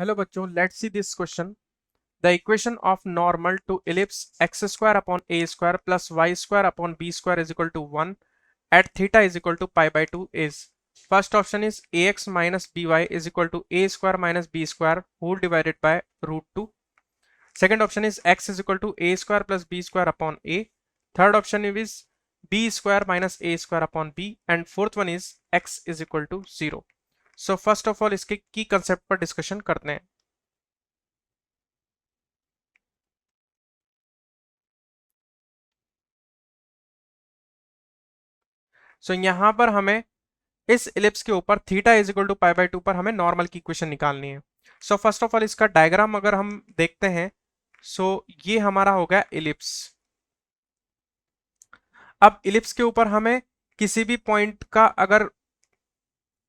Hello बच्चों, let's see this question. The equation of normal to ellipse x square upon a square plus y square upon b square is equal to 1 at theta is equal to pi by 2 is first option is ax minus by is equal to a square minus b square whole divided by root 2. Second option is x is equal to a square plus b square upon a. Third option is b square minus a square upon b, and fourth one is x is equal to 0. So first of all इसके की concept पर discussion करते हैं। सो यहां पर हमें इस ellipse के ऊपर theta is equal to pi by 2 पर हमें नॉर्मल की इक्वेशन निकालनी है। सो फर्स्ट ऑफ ऑल इसका डायग्राम अगर हम देखते हैं, सो ये हमारा हो गया इलिप्स। अब इलिप्स के ऊपर हमें किसी भी पॉइंट का अगर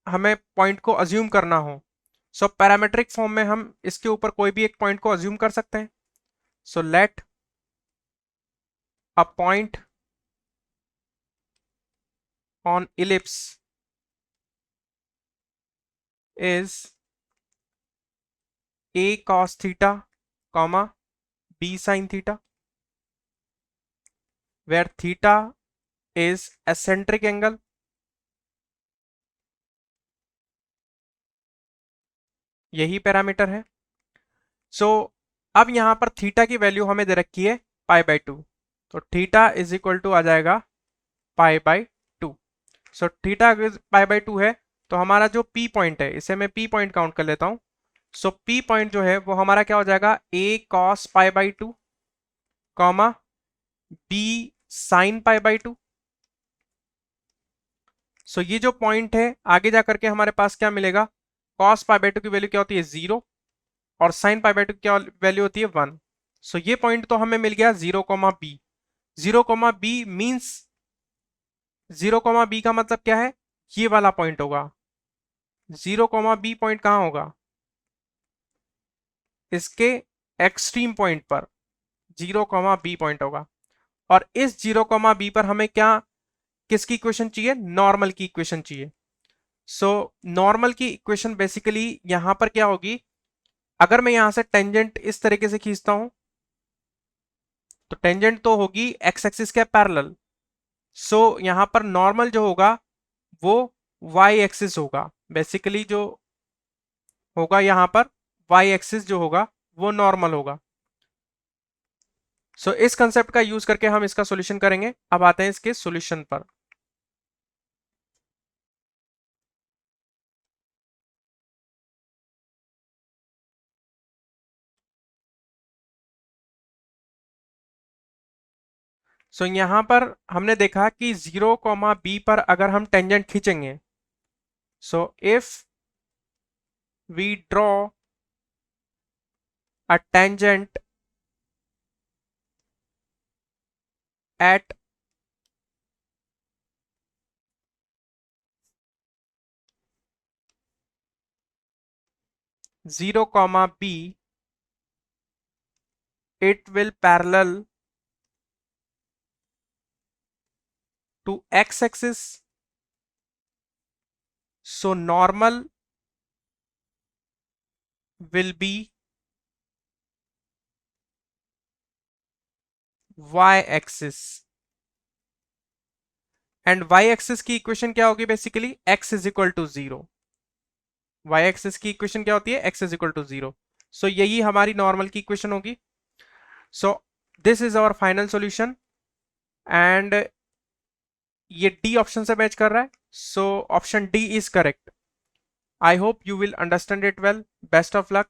हमें पॉइंट को अज्यूम करना हो, सो पैरामेट्रिक फॉर्म में हम इसके ऊपर कोई भी एक पॉइंट को अज्यूम कर सकते हैं। So let a point on ellipse is a cos theta comma b sin theta where theta is eccentric angle यही पैरामीटर है। सो अब यहां पर थीटा की वैल्यू हमें दे रखी है पाई बाई 2, तो थीटा इज इक्वल टू आ जाएगा पाई by 2। So theta pi by 2 है, तो हमारा जो पी पॉइंट है इसे मैं पी पॉइंट काउंट कर लेता हूं। सो पी पॉइंट जो है वो हमारा क्या हो जाएगा, a cos pi by 2 comma b sin pi by 2। सो ये जो पॉइंट है आगे जाकर के हमारे पास क्या मिलेगा, cos पाई बाई 2 की वैल्यू क्या होती है 0 और sin पाई बाई 2 की क्या वैल्यू होती है 1। सो ये पॉइंट तो हमें मिल गया 0 बी। 0 बी मींस 0 बी का मतलब क्या है, ये वाला पॉइंट होगा। 0 बी पॉइंट कहां होगा, इसके एक्सट्रीम पॉइंट पर 0 बी पॉइंट होगा। और इस 0 बी पर हमें क्या किसकी इक्वेशन चाहिए, नॉर्मल की इक्वेशन चाहिए। सो नॉर्मल की इक्वेशन बेसिकली यहां पर क्या होगी, अगर मैं यहां से टेंजेंट इस तरीके से खींचता हूं तो टेंजेंट तो होगी एक्स एक्सिस के पैरेलल। सो यहां पर नॉर्मल जो होगा वो वाई एक्सिस होगा। बेसिकली जो होगा यहां पर वाई एक्सिस जो होगा वो नॉर्मल होगा। सो इस कंसेप्ट का यूज करके हम इसका सॉल्यूशन करेंगे। अब आते हैं इसके सॉल्यूशन पर। सो यहां पर हमने देखा कि 0 बी पर अगर हम टेंजेंट खींचेंगे, so if we draw a tangent at 0 b, it will parallel to x-axis. So normal will be y-axis. And Y axis की इक्वेशन क्या होगी, basically x is equal to 0। Y axis की equation क्या होती है, x is equal to 0। So यही हमारी normal की इक्वेशन होगी। So this is our final solution and ये डी ऑप्शन से मैच कर रहा है। So option D is correct. I hope you will understand it well. Best of luck.